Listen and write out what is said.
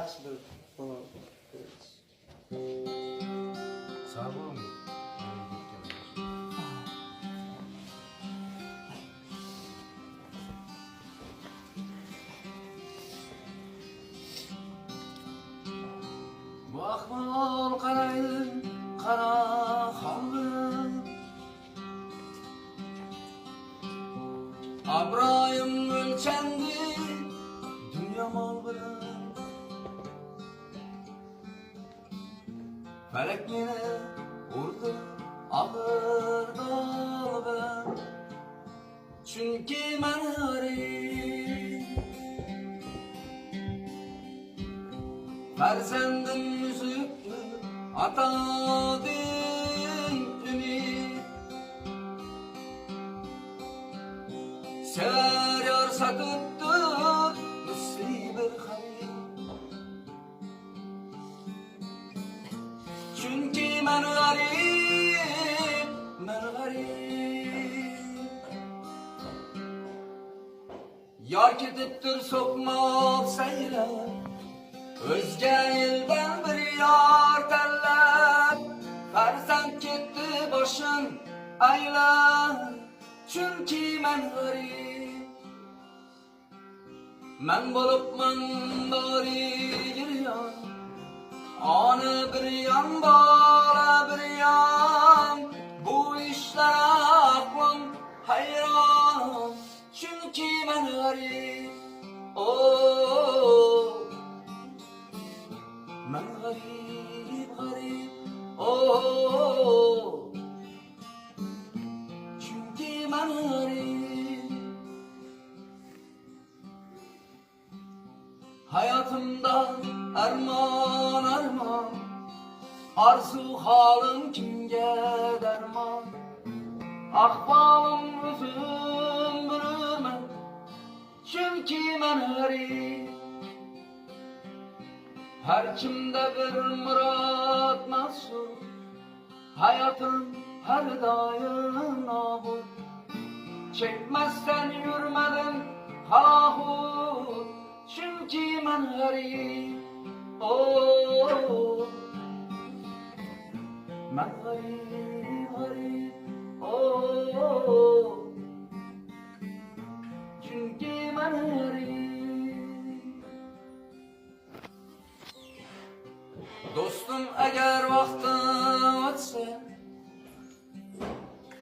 yaxshidir. Sağ olun. Bu ahval qaraydi, qara xondim. Abroyim o'lchandi, dunyo mol bilan. Falak meni urdi og'ir dol bilan. Chunki men g'arib, farzandim uzukdi, atadim umid. Sever yar satıptı misli bir hayır. Çünkü ben garip, ben garip. Yar ketiptir sokmak sayla, özge elden bir yar terler. Farzand ketdi başın aylar. Çünkü ben garip, ben bulupman bari yürüyan. Ana bir yan, bala bir yan. Bu işler aklım hayran. Çünkü ben garip, oh. Ben garip, garip, oh. Ben garip. Hayatımda arman arman, arzu halim kimge derman. Ahvalım üzüm bürümen, çünkü ben garip. Her kimde bir murat mahsur, hayatım her daim nabur. Çekmezsen yürümedim halahu, çünkü ben garip, oh. Ben garip, garip.